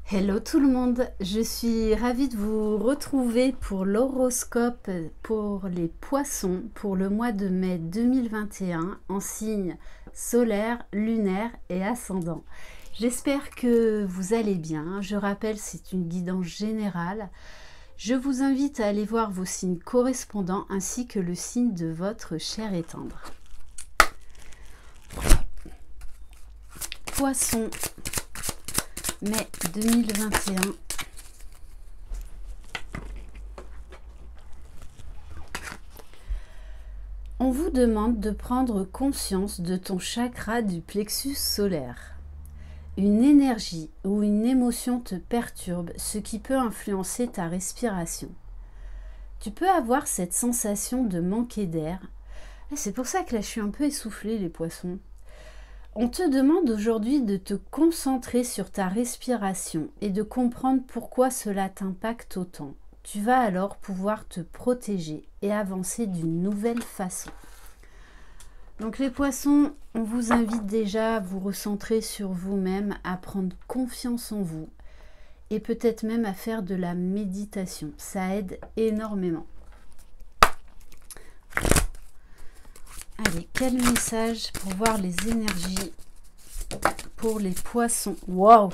Hello tout le monde, je suis ravie de vous retrouver pour l'horoscope pour les poissons pour le mois de mai 2021 en signe solaire, lunaire et ascendant. J'espère que vous allez bien. Je rappelle, c'est une guidance générale. Je vous invite à aller voir vos signes correspondants ainsi que le signe de votre cher et tendre. Poisson, mai 2021. On vous demande de prendre conscience de ton chakra du plexus solaire. Une énergie ou une émotion te perturbe, ce qui peut influencer ta respiration. Tu peux avoir cette sensation de manquer d'air. C'est pour ça que là je suis un peu essoufflée, les poissons. On te demande aujourd'hui de te concentrer sur ta respiration et de comprendre pourquoi cela t'impacte autant. Tu vas alors pouvoir te protéger et avancer d'une nouvelle façon. Donc les poissons, on vous invite déjà à vous recentrer sur vous-même, à prendre confiance en vous et peut-être même à faire de la méditation. Ça aide énormément. Allez, quel message pour voir les énergies pour les poissons. Waouh.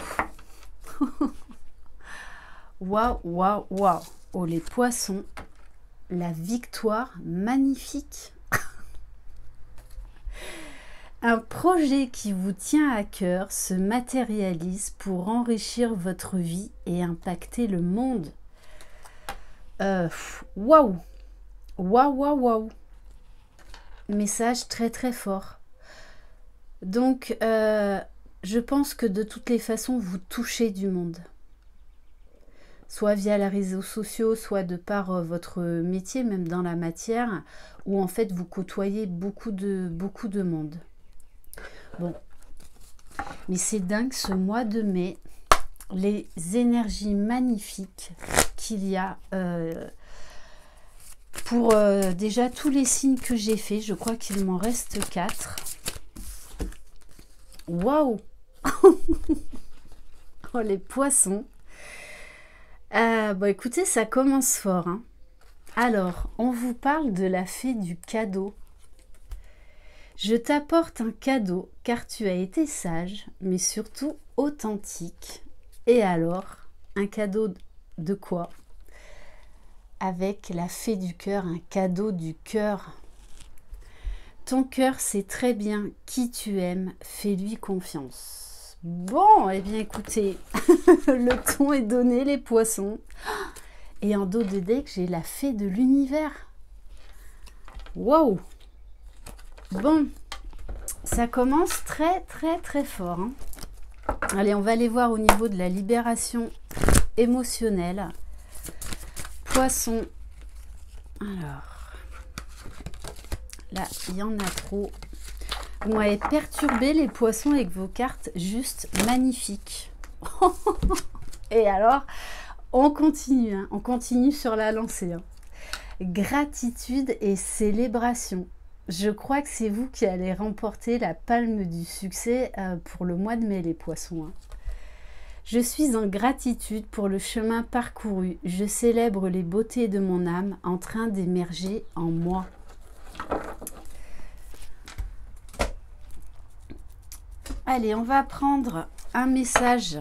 Waouh, waouh, waouh. Oh, les poissons, la victoire magnifique. Un projet qui vous tient à cœur se matérialise pour enrichir votre vie et impacter le monde. Waouh. Waouh, waouh, waouh. Message très très fort. Donc je pense que de toutes les façons vous touchez du monde, soit via les réseaux sociaux, soit de par votre métier, même dans la matière, où en fait vous côtoyez beaucoup de monde. Bon, mais c'est dingue ce mois de mai, les énergies magnifiques qu'il y a pour déjà tous les signes que j'ai fait. Je crois qu'il m'en reste 4. Waouh. Oh, les poissons. Bon, écoutez, ça commence fort, hein. Alors, on vous parle de la fée du cadeau. Je t'apporte un cadeau car tu as été sage, mais surtout authentique. Et alors, un cadeau de quoi? Avec la fée du cœur, un cadeau du cœur. Ton cœur sait très bien qui tu aimes, fais-lui confiance. Bon, eh bien écoutez, le ton est donné, les poissons. Et en dos de deck, j'ai la fée de l'univers. Waouh. Bon, ça commence très très très fort, hein. Allez, on va aller voir au niveau de la libération émotionnelle. Poisson. Alors, là, il y en a trop. Vous m'avez perturbé les poissons avec vos cartes juste magnifiques. Et alors, on continue, hein, on continue sur la lancée, hein. Gratitude et célébration. Je crois que c'est vous qui allez remporter la palme du succès pour le mois de mai, les poissons, hein. Je suis en gratitude pour le chemin parcouru. Je célèbre les beautés de mon âme en train d'émerger en moi. Allez, on va prendre un message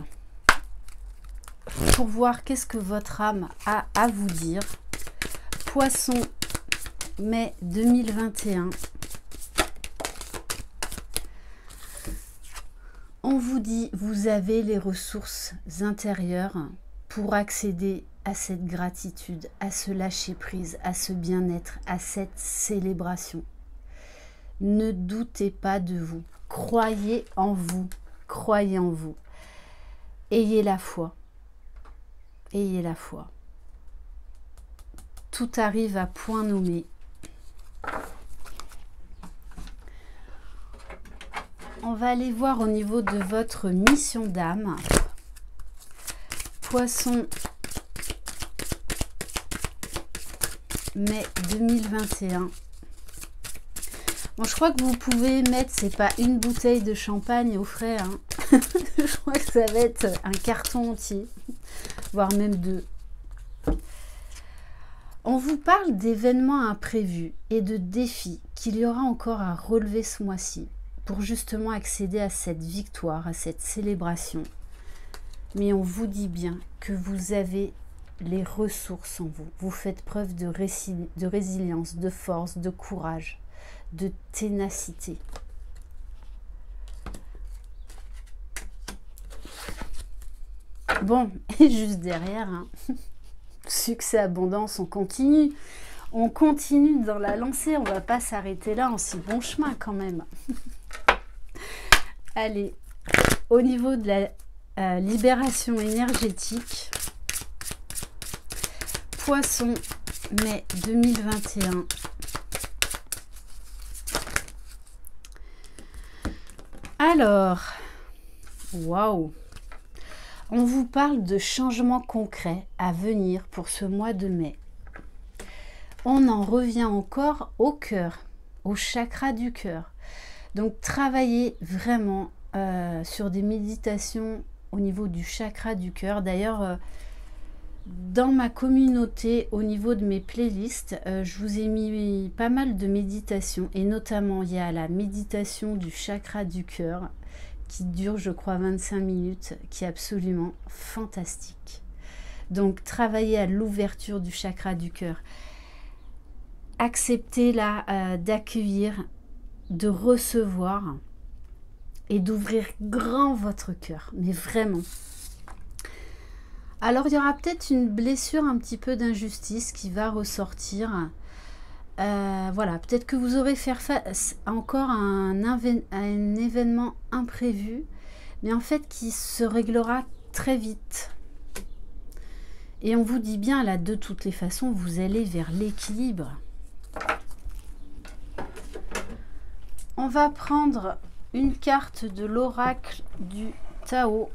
pour voir qu'est-ce que votre âme a à vous dire. Poisson, mai 2021. On vous dit, vous avez les ressources intérieures pour accéder à cette gratitude, à ce lâcher-prise, à ce bien-être, à cette célébration. Ne doutez pas de vous. Croyez en vous. Croyez en vous. Ayez la foi. Ayez la foi. Tout arrive à point nommé. On va aller voir au niveau de votre mission d'âme. Poisson, mai 2021. Bon, je crois que vous pouvez mettre, c'est pas une bouteille de champagne au frais, hein. Je crois que ça va être un carton entier, voire même 2. On vous parle d'événements imprévus et de défis qu'il y aura encore à relever ce mois-ci pour justement accéder à cette victoire, à cette célébration. Mais on vous dit bien que vous avez les ressources en vous. Vous faites preuve de résilience, de force, de courage, de ténacité. Bon, et juste derrière, hein, succès, abondance, on continue. On continue dans la lancée, on ne va pas s'arrêter là en si bon chemin quand même. Allez, au niveau de la libération énergétique, Poisson, mai 2021. Alors, waouh! On vous parle de changements concrets à venir pour ce mois de mai. On en revient encore au cœur, au chakra du cœur. Donc, travaillez vraiment sur des méditations au niveau du chakra du cœur. D'ailleurs, dans ma communauté, au niveau de mes playlists, je vous ai mis pas mal de méditations. Et notamment, il y a la méditation du chakra du cœur qui dure, je crois, 25 minutes, qui est absolument fantastique. Donc, travaillez à l'ouverture du chakra du cœur. Acceptez là d'accueillir, de recevoir et d'ouvrir grand votre cœur, mais vraiment. Alors, il y aura peut-être une blessure, un petit peu d'injustice qui va ressortir. Voilà, peut-être que vous aurez fait face encore à un événement imprévu, mais en fait qui se réglera très vite. Et on vous dit bien, là, de toutes les façons, vous allez vers l'équilibre. On va prendre une carte de l'oracle du Tao.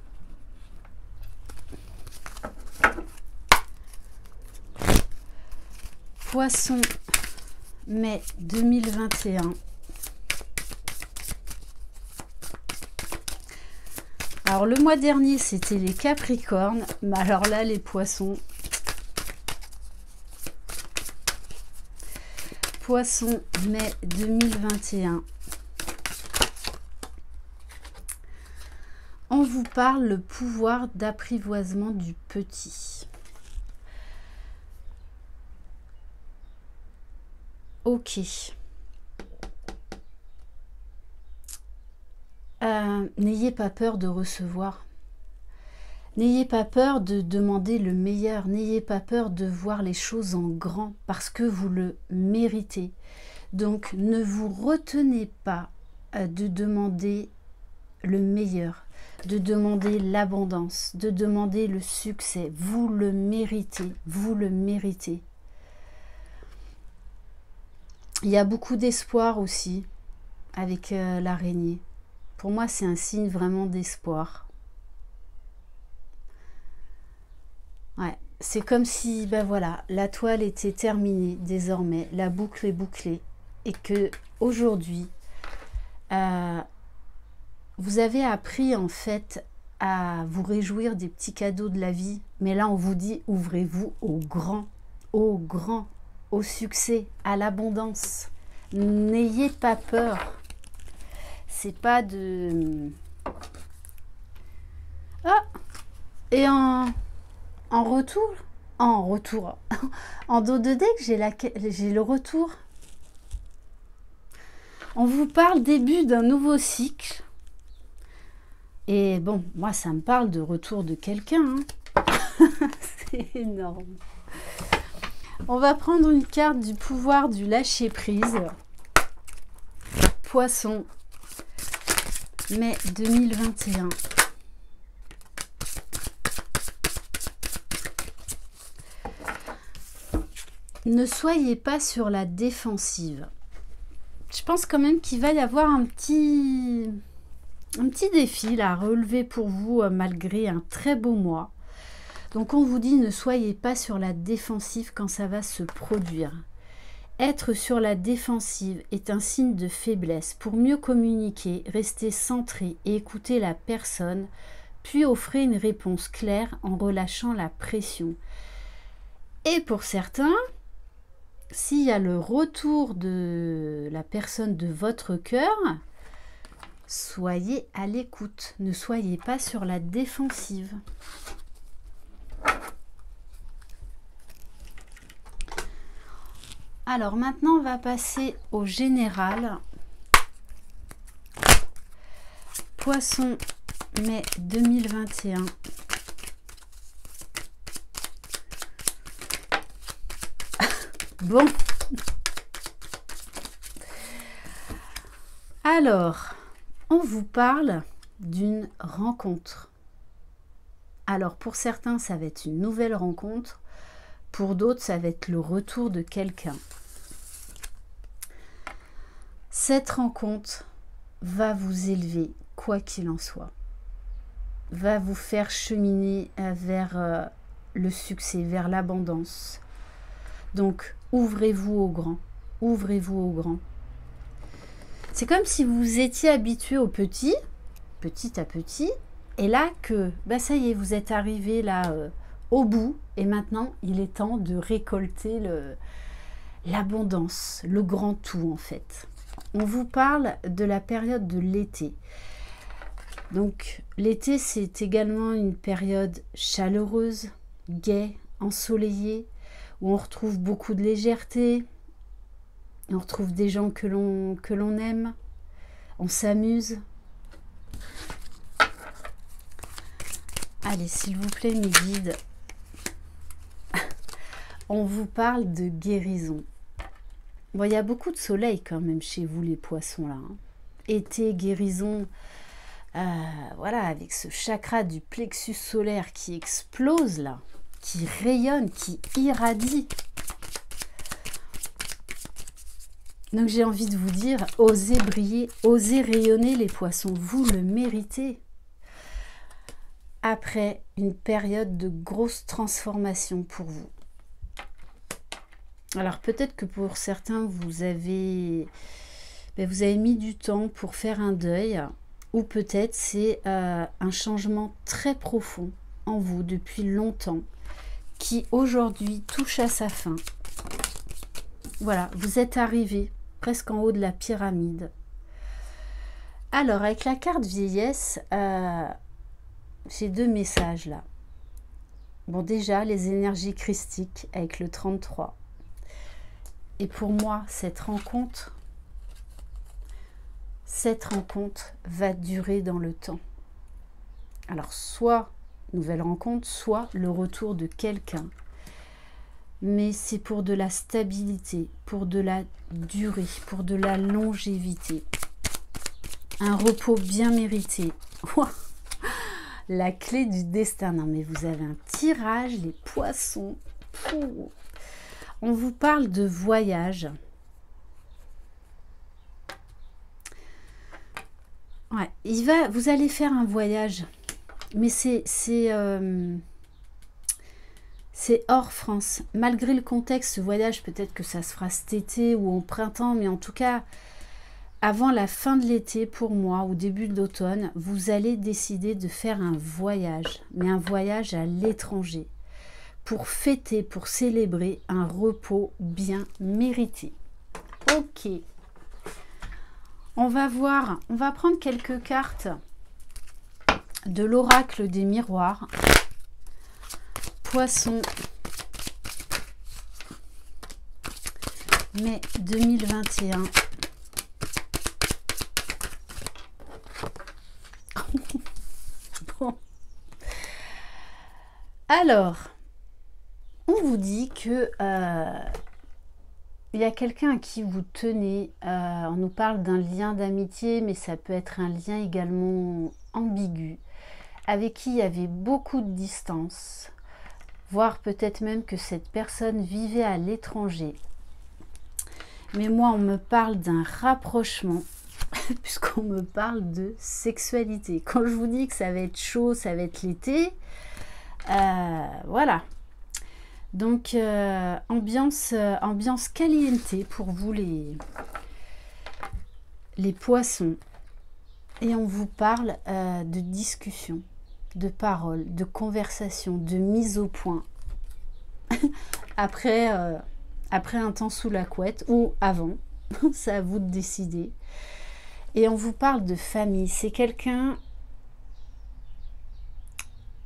Poisson, mai 2021. Alors le mois dernier c'était les Capricornes, mais alors là les Poissons. Poisson, mai 2021. On vous parle le pouvoir d'apprivoisement du petit. Ok. N'ayez pas peur de recevoir. N'ayez pas peur de demander le meilleur. N'ayez pas peur de voir les choses en grand parce que vous le méritez. Donc, ne vous retenez pas de demander le meilleur, de demander l'abondance, de demander le succès. Vous le méritez. Vous le méritez. Il y a beaucoup d'espoir aussi avec l'araignée. Pour moi, c'est un signe vraiment d'espoir. Ouais, c'est comme si, ben voilà, la toile était terminée désormais, la boucle est bouclée et que aujourd'hui, vous avez appris en fait à vous réjouir des petits cadeaux de la vie. Mais là, on vous dit, ouvrez-vous au grand, au succès, à l'abondance. N'ayez pas peur. C'est pas de... Ah! Et en retour, en dos de deck, j'ai le retour. On vous parle début d'un nouveau cycle. Et bon, moi, ça me parle de retour de quelqu'un. Hein. C'est énorme. On va prendre une carte du pouvoir du lâcher-prise. Poisson, mai 2021. Ne soyez pas sur la défensive. Je pense quand même qu'il va y avoir un petit défi là, à relever pour vous malgré un très beau mois. Donc on vous dit ne soyez pas sur la défensive quand ça va se produire. Être sur la défensive est un signe de faiblesse. Pour mieux communiquer, restez centré et écoutez la personne, puis offrez une réponse claire en relâchant la pression. Et pour certains, s'il y a le retour de la personne de votre cœur, soyez à l'écoute, ne soyez pas sur la défensive. Alors maintenant, on va passer au général. Poisson, mai 2021. Bon. Alors, on vous parle d'une rencontre. Alors, pour certains, ça va être une nouvelle rencontre. Pour d'autres, ça va être le retour de quelqu'un. Cette rencontre va vous élever, quoi qu'il en soit. Va vous faire cheminer vers le succès, vers l'abondance. Donc, ouvrez-vous au grand. Ouvrez-vous au grand. C'est comme si vous étiez habitué au petit, petit à petit, et là que, ça y est, vous êtes arrivé là au bout, et maintenant, il est temps de récolter l'abondance, le grand tout en fait. On vous parle de la période de l'été. Donc, l'été, c'est également une période chaleureuse, gaie, ensoleillée, où on retrouve beaucoup de légèreté, on retrouve des gens que l'on aime, on s'amuse. Allez, s'il vous plaît, mes guides, on vous parle de guérison. Bon, il y a beaucoup de soleil quand même chez vous, les poissons, là. Hein. Été, guérison, voilà, avec ce chakra du plexus solaire qui explose, là, qui rayonne, qui irradie. Donc j'ai envie de vous dire, osez briller, osez rayonner les poissons, vous le méritez. Après une période de grosse transformation pour vous. Alors peut-être que pour certains, vous avez mis du temps pour faire un deuil, ou peut-être c'est un changement très profond en vous depuis longtemps, qui aujourd'hui touche à sa fin. Voilà, vous êtes arrivé presque en haut de la pyramide. Alors, avec la carte vieillesse, j'ai deux messages là. Bon, déjà, les énergies christiques avec le 33. Et pour moi, cette rencontre va durer dans le temps. Alors, soit nouvelle rencontre, soit le retour de quelqu'un. Mais c'est pour de la stabilité, pour de la durée, pour de la longévité. Un repos bien mérité. La clé du destin. Non, mais vous avez un tirage, les poissons. Pouh. On vous parle de voyage. Ouais, vous allez faire un voyage. Mais c'est hors France. Malgré le contexte, ce voyage, peut-être que ça se fera cet été ou au printemps, mais en tout cas, avant la fin de l'été, pour moi, au début de l'automne, vous allez décider de faire un voyage, mais un voyage à l'étranger, pour fêter, pour célébrer un repos bien mérité. Ok. On va voir, on va prendre quelques cartes de l'oracle des miroirs. Poisson, mai 2021. Bon. Alors, on vous dit que il y a quelqu'un à qui vous tenez. On nous parle d'un lien d'amitié, mais ça peut être un lien également ambigu, avec qui il y avait beaucoup de distance. Voire peut-être même que cette personne vivait à l'étranger. Mais moi, on me parle d'un rapprochement, puisqu'on me parle de sexualité. Quand je vous dis que ça va être chaud, ça va être l'été, voilà. Donc, ambiance caliente pour vous les poissons. Et on vous parle de discussion, de parole, de conversation, de mise au point. après un temps sous la couette ou avant, c'est à vous de décider. Et on vous parle de famille. C'est quelqu'un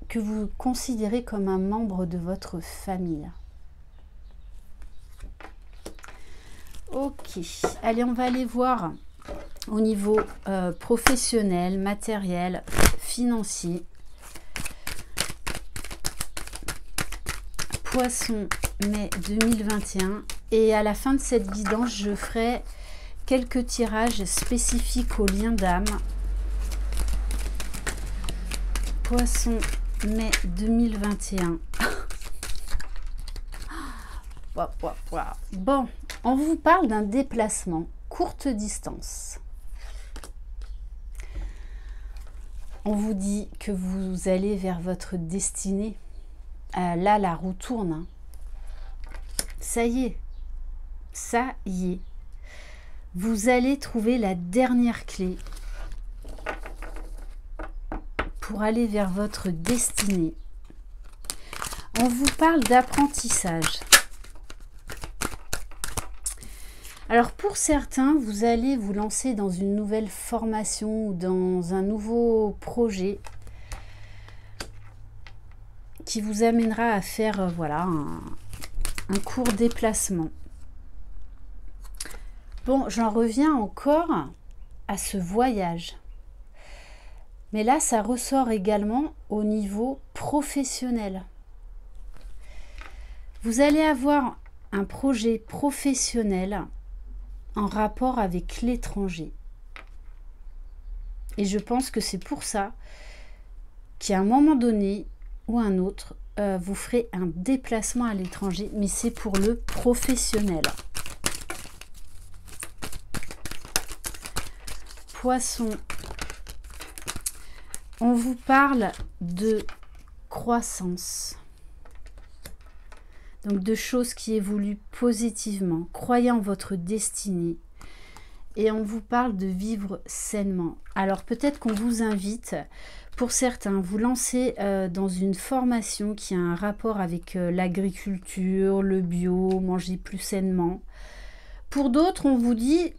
que vous considérez comme un membre de votre famille. Ok, allez, on va aller voir au niveau professionnel, matériel, financier. Poisson, mai 2021. Et à la fin de cette guidance, je ferai quelques tirages spécifiques au lien d'âme. Poisson, mai 2021. Bon, on vous parle d'un déplacement courte distance. On vous dit que vous allez vers votre destinée. Là, la roue tourne. Hein. Ça y est. Ça y est. Vous allez trouver la dernière clé pour aller vers votre destinée. On vous parle d'apprentissage. Alors pour certains, vous allez vous lancer dans une nouvelle formation ou dans un nouveau projet qui vous amènera à faire voilà, un court déplacement. Bon, j'en reviens encore à ce voyage. Mais là, ça ressort également au niveau professionnel. Vous allez avoir un projet professionnel en rapport avec l'étranger. Et je pense que c'est pour ça qu'à un moment donné ou un autre, vous ferez un déplacement à l'étranger, mais c'est pour le professionnel. Poisson, on vous parle de croissance. Donc de choses qui évoluent positivement, croyez en votre destinée. Et on vous parle de vivre sainement. Alors peut-être qu'on vous invite, pour certains, vous lancer dans une formation qui a un rapport avec l'agriculture, le bio, manger plus sainement. Pour d'autres, on vous dit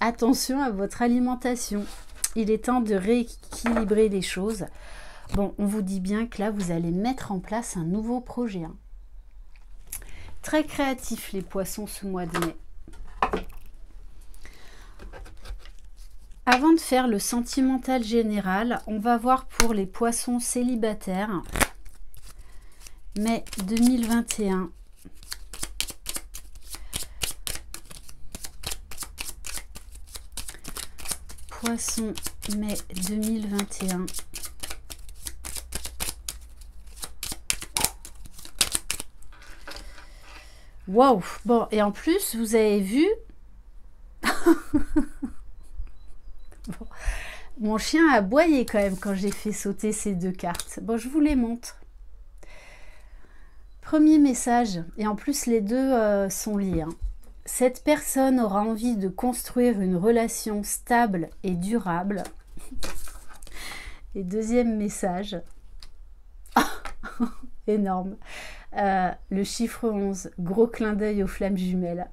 attention à votre alimentation. Il est temps de rééquilibrer les choses. Bon, on vous dit bien que là, vous allez mettre en place un nouveau projet. Hein. Très créatif les poissons ce mois de mai. Avant de faire le sentimental général, on va voir pour les poissons célibataires. Mai 2021. Poisson, mai 2021. Waouh! Bon, et en plus, vous avez vu... Bon, mon chien a aboyé quand même quand j'ai fait sauter ces deux cartes. Bon, je vous les montre. Premier message, et en plus les deux sont liés. Hein. Cette personne aura envie de construire une relation stable et durable. Et deuxième message, énorme, le chiffre 11, gros clin d'œil aux flammes jumelles.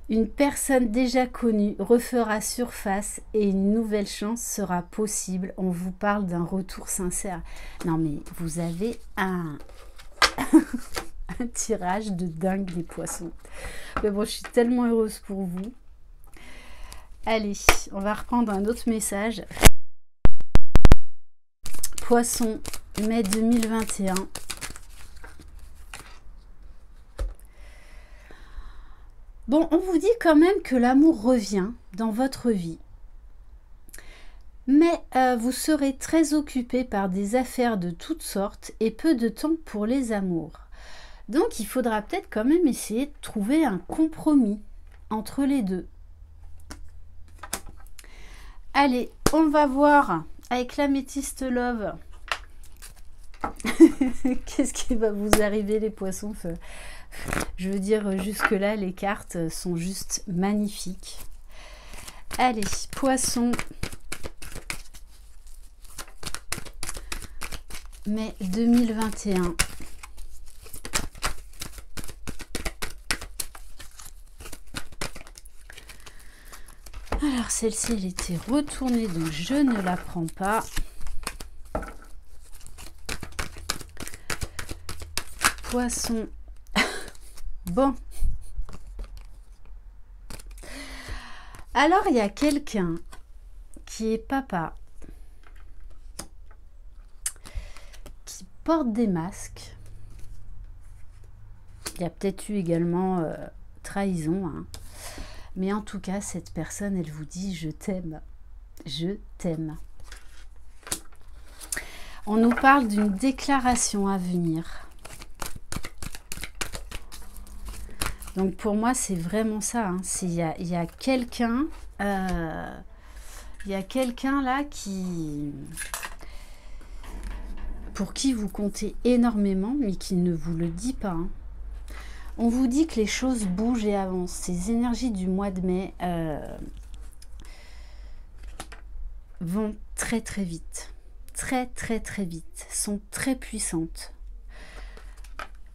Une personne déjà connue refera surface et une nouvelle chance sera possible. On vous parle d'un retour sincère. Non mais vous avez un tirage de dingue les poissons. Mais bon, je suis tellement heureuse pour vous. Allez, on va reprendre un autre message. Poisson, mai 2021. Bon, on vous dit quand même que l'amour revient dans votre vie. Mais vous serez très occupé par des affaires de toutes sortes et peu de temps pour les amours. Donc, il faudra peut-être quand même essayer de trouver un compromis entre les deux. Allez, on va voir avec l'améthyste love Qu'est-ce qui va vous arriver les poissons? Je veux dire, jusque-là, les cartes sont juste magnifiques. Allez, poissons. Mai 2021. Alors, celle-ci, elle était retournée, donc je ne la prends pas. Poisson. Bon. Alors, il y a quelqu'un qui est papa, qui porte des masques. Il y a peut-être eu également trahison, hein. Mais en tout cas, cette personne, elle vous dit « je t'aime, je t'aime ». On nous parle d'une déclaration à venir. Donc pour moi, c'est vraiment ça. Hein. Il y a quelqu'un là pour qui vous comptez énormément, mais qui ne vous le dit pas. Hein. On vous dit que les choses bougent et avancent. Ces énergies du mois de mai vont très très vite. Très très très vite. Sont très puissantes.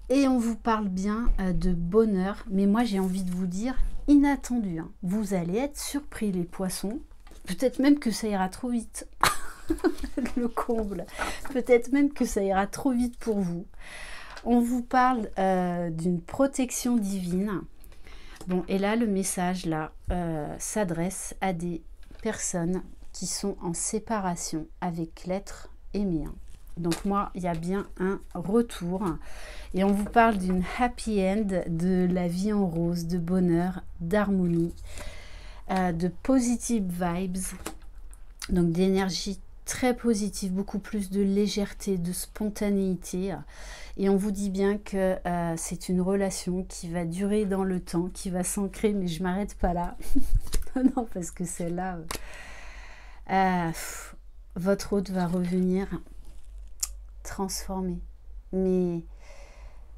Et on vous parle bien de bonheur. Mais moi j'ai envie de vous dire inattendu. Hein. Vous allez être surpris les poissons. Peut-être même que ça ira trop vite. Le comble. Peut-être même que ça ira trop vite pour vous. On vous parle d'une protection divine. Bon, et là, le message là s'adresse à des personnes qui sont en séparation avec l'être aimé. Donc moi, il y a bien un retour. Et on vous parle d'une happy end, de la vie en rose, de bonheur, d'harmonie, de positive vibes. Donc d'énergie très positive, beaucoup plus de légèreté, de spontanéité. Et on vous dit bien que c'est une relation qui va durer dans le temps, qui va s'ancrer, mais je m'arrête pas là. Non, parce que celle-là, votre hôte va revenir transformé. Mais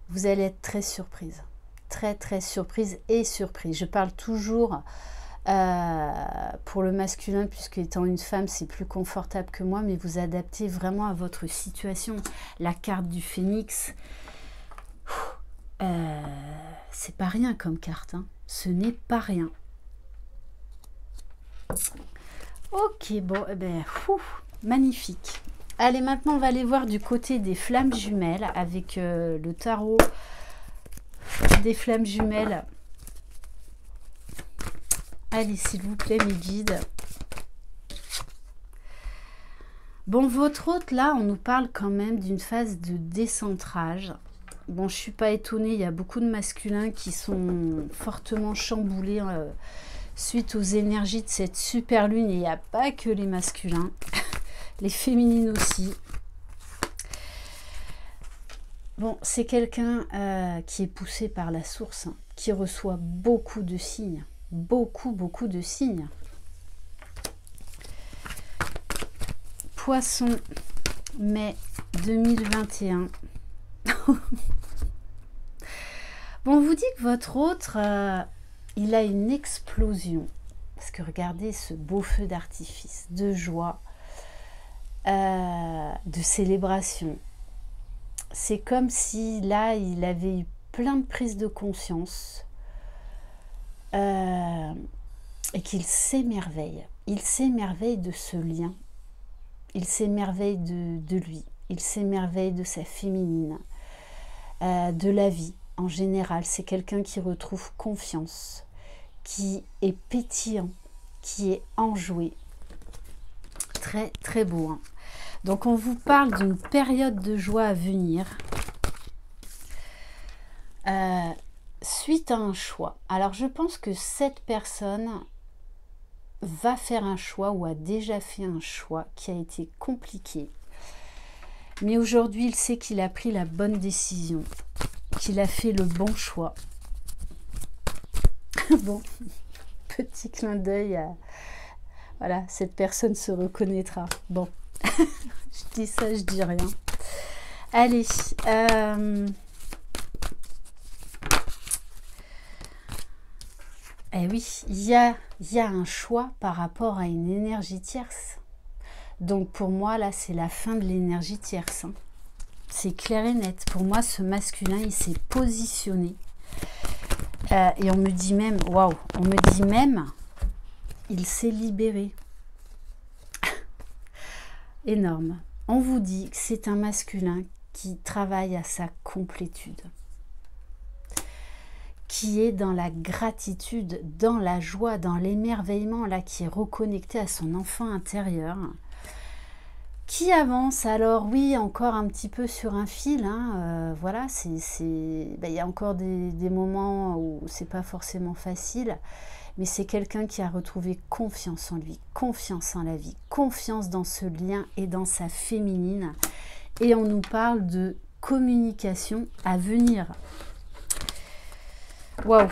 vous allez être très surprise. Très, très surprise et surprise. Je parle toujours pour le masculin, puisque étant une femme, c'est plus confortable que moi, mais vous adaptez vraiment à votre situation. La carte du phénix, c'est pas rien comme carte. Hein. Ce n'est pas rien. Ok, bon, eh ben, magnifique. Allez, maintenant, on va aller voir du côté des flammes jumelles avec le tarot des flammes jumelles. Allez, s'il vous plaît, mes guides. Bon, votre hôte, là, on nous parle quand même d'une phase de décentrage. Bon, je ne suis pas étonnée, il y a beaucoup de masculins qui sont fortement chamboulés suite aux énergies de cette super lune. Et il n'y a pas que les masculins, les féminines aussi. Bon, c'est quelqu'un qui est poussé par la source, hein, qui reçoit beaucoup de signes. Beaucoup de signes. Poisson, mai 2021. Bon, on vous dit que votre autre, il a une explosion. Parce que regardez ce beau feu d'artifice, de joie, de célébration. C'est comme si là, il avait eu plein de prises de conscience. Et qu'il s'émerveille. Il s'émerveille de ce lien. Il s'émerveille de lui. Il s'émerveille de sa féminine. De la vie en général. C'est quelqu'un qui retrouve confiance, qui est pétillant, qui est enjoué. Très très beau. Hein. Donc on vous parle d'une période de joie à venir. Suite à un choix. Alors je pense que cette personne va faire un choix ou a déjà fait un choix qui a été compliqué. Mais aujourd'hui, il sait qu'il a pris la bonne décision, qu'il a fait le bon choix. Bon, petit clin d'œil à... Voilà, cette personne se reconnaîtra. Bon, je dis ça, je dis rien. Allez, eh oui, il y a un choix par rapport à une énergie tierce. Donc pour moi, là, c'est la fin de l'énergie tierce. Hein. C'est clair et net. Pour moi, ce masculin, il s'est positionné. Et on me dit même, waouh, on me dit même, il s'est libéré. Énorme. On vous dit que c'est un masculin qui travaille à sa complétude, qui est dans la gratitude, dans la joie, dans l'émerveillement, là, qui est reconnecté à son enfant intérieur, qui avance. Alors oui, encore un petit peu sur un fil, hein, voilà, il y a encore des moments où c'est pas forcément facile, mais c'est quelqu'un qui a retrouvé confiance en lui, confiance en la vie, confiance dans ce lien et dans sa féminine. Et on nous parle de communication à venir. Waouh!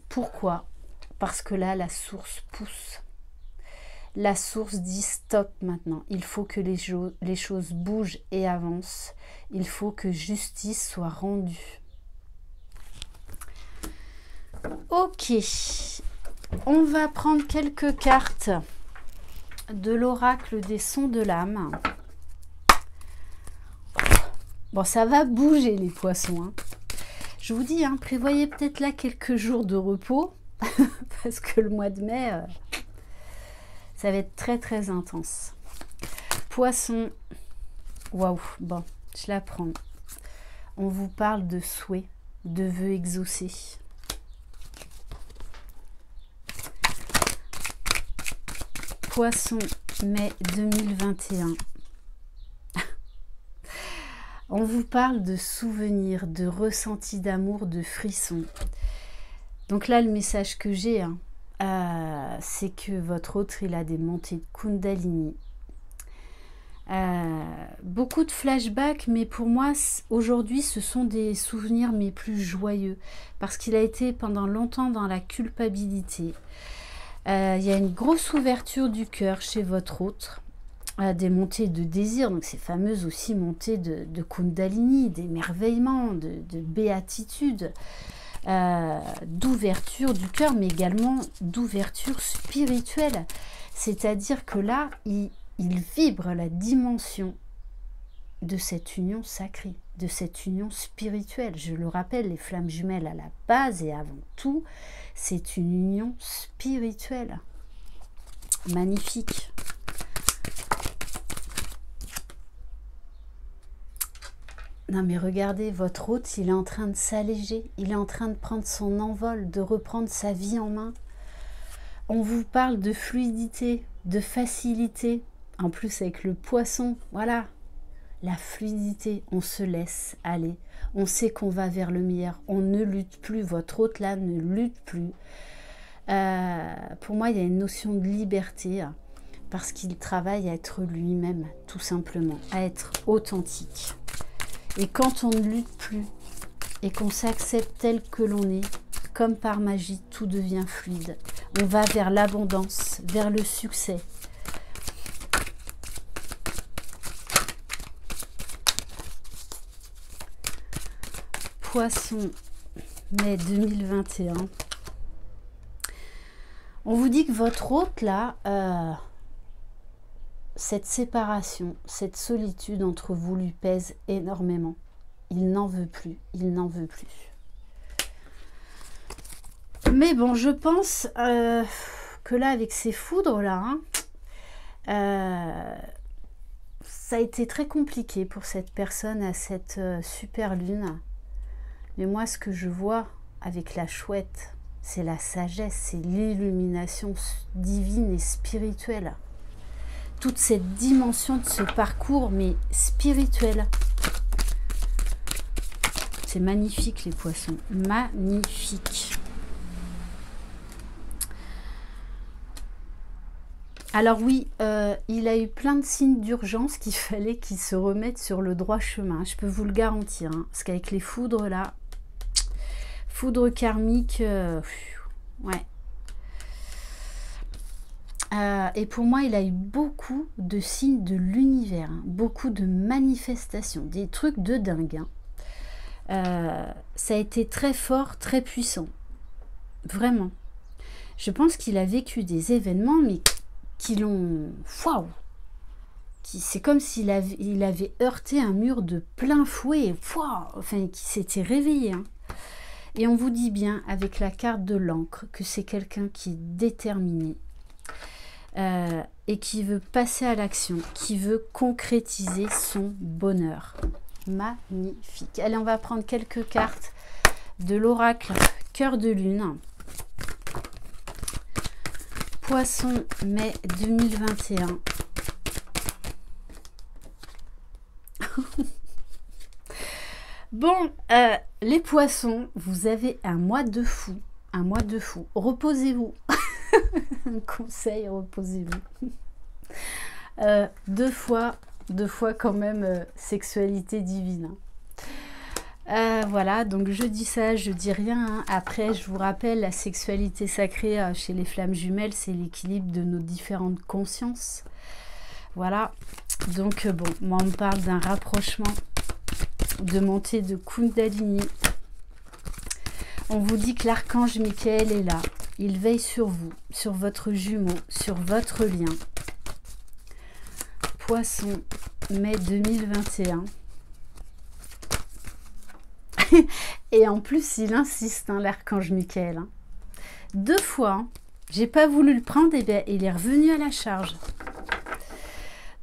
Pourquoi? Parce que là, la source pousse. La source dit stop maintenant. Il faut que les choses bougent et avancent. Il faut que justice soit rendue. Ok. On va prendre quelques cartes de l'oracle des sons de l'âme. Bon, ça va bouger les poissons. Hein. Je vous dis, hein, prévoyez peut-être là quelques jours de repos. Parce que le mois de mai... ça va être très très intense. Poisson. Waouh, bon, je la prends. On vous parle de souhaits, de vœux exaucés. Poisson, mai 2021. On vous parle de souvenirs, de ressentis d'amour, de frissons. Donc là, le message que j'ai, hein, c'est que votre autre, il a des montées de Kundalini. Beaucoup de flashbacks, mais pour moi, aujourd'hui, ce sont des souvenirs mes plus joyeux, parce qu'il a été pendant longtemps dans la culpabilité. Il y a une grosse ouverture du cœur chez votre autre, des montées de désir, donc ces fameuses aussi montées de Kundalini, d'émerveillement, de béatitude, d'ouverture du cœur, mais également d'ouverture spirituelle. C'est-à-dire que là, il vibre la dimension de cette union sacrée, de cette union spirituelle. Je le rappelle, les flammes jumelles à la base et avant tout, c'est une union spirituelle. Magnifique. Non mais regardez, votre hôte, il est en train de s'alléger, il est en train de prendre son envol, de reprendre sa vie en main. On vous parle de fluidité, de facilité, en plus avec le poisson, voilà, la fluidité, on se laisse aller, on sait qu'on va vers le meilleur, on ne lutte plus, votre hôte là ne lutte plus. Pour moi, il y a une notion de liberté, parce qu'il travaille à être lui-même, tout simplement, à être authentique. Et quand on ne lutte plus et qu'on s'accepte tel que l'on est, comme par magie, tout devient fluide. On va vers l'abondance, vers le succès. Poisson, mai 2021. On vous dit que votre hôte, là, cette séparation, cette solitude entre vous lui pèse énormément. Il n'en veut plus, il n'en veut plus. Mais bon, je pense que là, avec ces foudres-là, ça a été très compliqué pour cette personne à cette super lune. Mais moi, ce que je vois avec la chouette, c'est la sagesse, c'est l'illumination divine et spirituelle. Toute cette dimension de ce parcours, mais spirituel. C'est magnifique, les poissons. Magnifique. Alors oui, il a eu plein de signes d'urgence qu'il fallait qu'il se remette sur le droit chemin. Je peux vous le garantir. Hein, parce qu'avec les foudres, là, foudre karmique, ouais. Et pour moi, il a eu beaucoup de signes de l'univers, hein, beaucoup de manifestations, des trucs de dingue. Hein. Ça a été très fort, très puissant. Vraiment. Je pense qu'il a vécu des événements, mais qui l'ont... Waouh! C'est comme s'il avait heurté un mur de plein fouet. Waouh! Enfin, qui s'était réveillé. Hein. Et on vous dit bien, avec la carte de l'encre, que c'est quelqu'un qui est déterminé. Et qui veut passer à l'action, qui veut concrétiser son bonheur. Magnifique. Allez, on va prendre quelques cartes de l'oracle Cœur de Lune. Poisson, mai 2021. Bon, les poissons, vous avez un mois de fou. Un mois de fou. Reposez-vous. Un conseil, reposez-vous. Deux fois quand même, sexualité divine. Voilà, donc je dis ça, je dis rien. Hein. Après, je vous rappelle, la sexualité sacrée chez les flammes jumelles, c'est l'équilibre de nos différentes consciences. Voilà, donc bon, moi on me parle d'un rapprochement, de montée de Kundalini. On vous dit que l'archange Michael est là. Il veille sur vous, sur votre jumeau, sur votre lien. Poisson, mai 2021. Et en plus, il insiste, hein, l'archange Michael. Hein. 2 fois, hein. J'ai pas voulu le prendre, et bien il est revenu à la charge.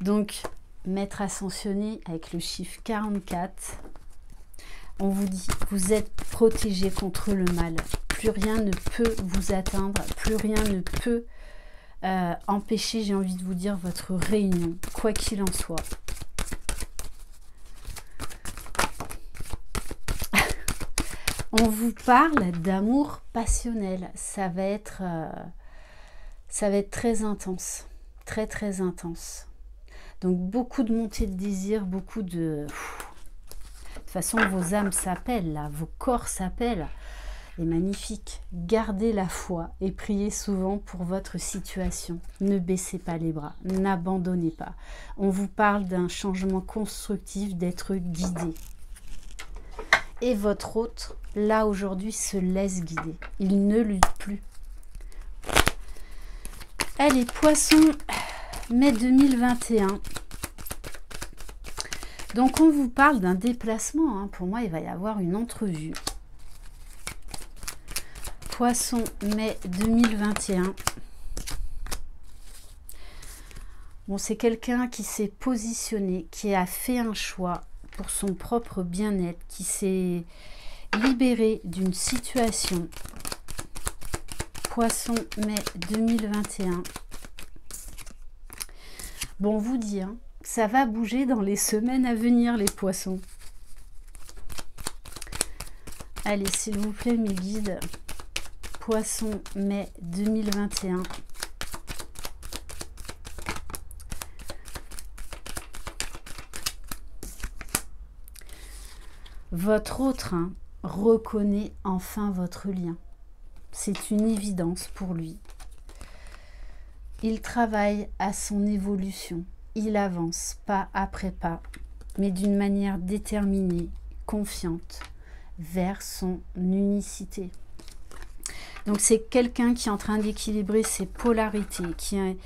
Donc, maître ascensionné avec le chiffre 44. On vous dit, vous êtes protégé contre le mal. Plus rien ne peut vous atteindre, plus rien ne peut empêcher, j'ai envie de vous dire, votre réunion, quoi qu'il en soit. On vous parle d'amour passionnel. Ça va être très intense, très très intense. Donc beaucoup de montée de désir, beaucoup de... De toute façon, vos âmes s'appellent, là, vos corps s'appellent. Et magnifique. Gardez la foi et priez souvent pour votre situation. Ne baissez pas les bras, n'abandonnez pas. On vous parle d'un changement constructif, d'être guidé. Et votre hôte, là aujourd'hui, se laisse guider. Il ne lutte plus. Allez, Poisson, mai 2021. Donc, on vous parle d'un déplacement. Hein. Pour moi, il va y avoir une entrevue. Poisson, mai 2021. Bon, c'est quelqu'un qui s'est positionné, qui a fait un choix pour son propre bien-être, qui s'est libéré d'une situation. Poisson, mai 2021. Bon, on vous dit, hein, ça va bouger dans les semaines à venir, les poissons. Allez, s'il vous plaît, mes guides. Poisson, mai 2021. Votre autre reconnaît enfin votre lien. C'est une évidence pour lui. Il travaille à son évolution. Il avance pas après pas, mais d'une manière déterminée, confiante, vers son unicité. Donc c'est quelqu'un qui est en train d'équilibrer ses polarités, qui est...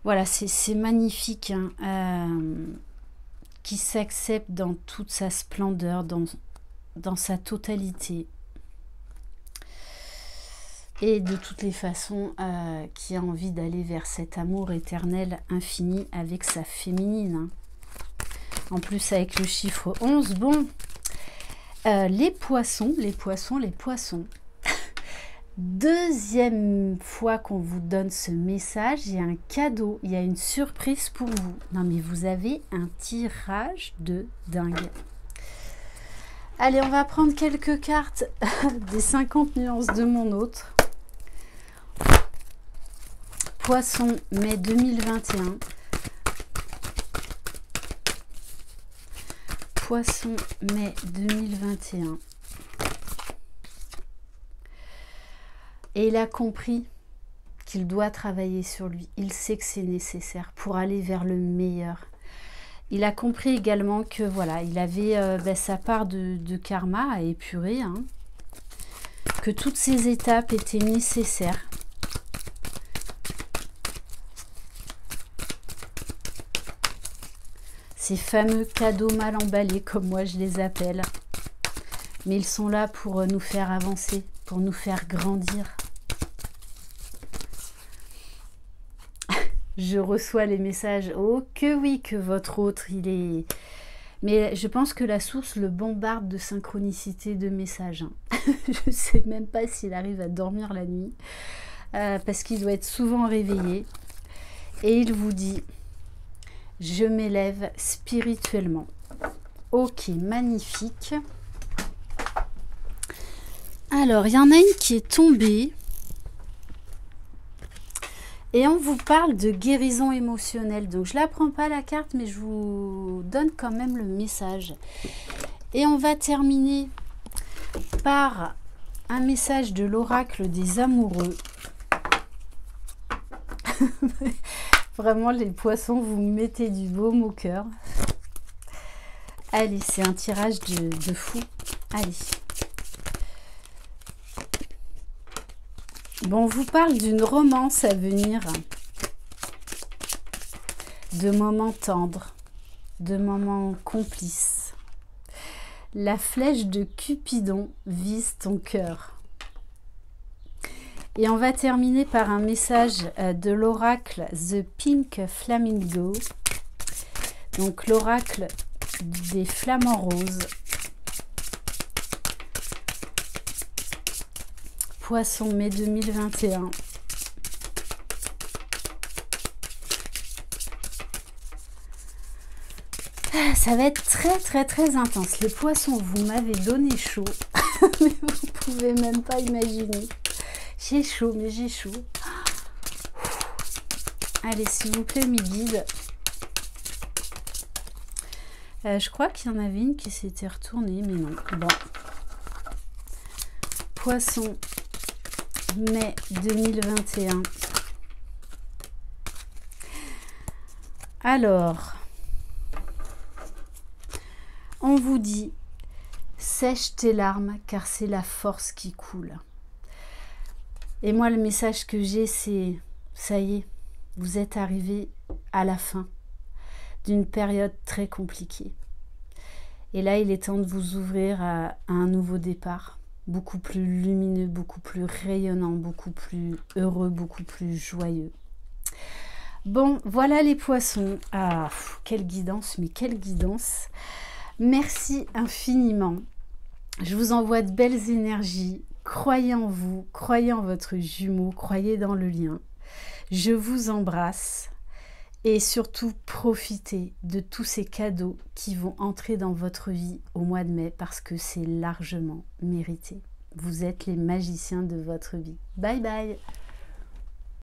Voilà, c'est magnifique, hein, qui s'accepte dans toute sa splendeur, dans sa totalité. Et de toutes les façons, qui a envie d'aller vers cet amour éternel infini avec sa féminine. Hein. En plus avec le chiffre 11, bon, les poissons. Deuxième fois qu'on vous donne ce message, il y a un cadeau, il y a une surprise pour vous. Non mais vous avez un tirage de dingue. Allez, on va prendre quelques cartes des 50 nuances de mon autre. Poisson, mai 2021. Poisson, mai 2021. Et il a compris qu'il doit travailler sur lui. Il sait que c'est nécessaire pour aller vers le meilleur. Il a compris également que voilà, il avait sa part de karma à épurer, hein, que toutes ces étapes étaient nécessaires. Ces fameux cadeaux mal emballés, comme moi je les appelle. Mais ils sont là pour nous faire avancer, pour nous faire grandir. Je reçois les messages. Oh que oui, que votre autre, il est... Mais je pense que la source le bombarde de synchronicité de messages. Hein. Je ne sais même pas s'il arrive à dormir la nuit. Parce qu'il doit être souvent réveillé. Et il vous dit... Je m'élève spirituellement. Ok, magnifique. Alors, il y en a une qui est tombée. Et on vous parle de guérison émotionnelle. Donc, je ne la prends pas la carte, mais je vous donne quand même le message. Et on va terminer par un message de l'oracle des amoureux. Vraiment, les poissons, vous mettez du baume au cœur. Allez, c'est un tirage de fou. Allez. Bon, on vous parle d'une romance à venir. De moments tendres. De moments complices. La flèche de Cupidon vise ton cœur. Et on va terminer par un message de l'oracle The Pink Flamingo. Donc l'oracle des flamants roses. Poisson, mai 2021. Ça va être très intense. Les poissons, vous m'avez donné chaud. Mais vous pouvez même pas imaginer. J'ai chaud, mais j'ai chaud. Allez, s'il vous plaît, mes guides. Je crois qu'il y en avait une qui s'était retournée, mais non. Bon. Poisson, mai 2021. Alors, on vous dit, sèche tes larmes, car c'est la force qui coule. Et moi, le message que j'ai, c'est, ça y est, vous êtes arrivé à la fin d'une période très compliquée. Et là, il est temps de vous ouvrir à un nouveau départ, beaucoup plus lumineux, beaucoup plus rayonnant, beaucoup plus heureux, beaucoup plus joyeux. Bon, voilà les poissons. Ah, quelle guidance, mais quelle guidance. Merci infiniment. Je vous envoie de belles énergies. Croyez en vous, croyez en votre jumeau, croyez dans le lien. Je vous embrasse et surtout profitez de tous ces cadeaux qui vont entrer dans votre vie au mois de mai parce que c'est largement mérité. Vous êtes les magiciens de votre vie. Bye bye!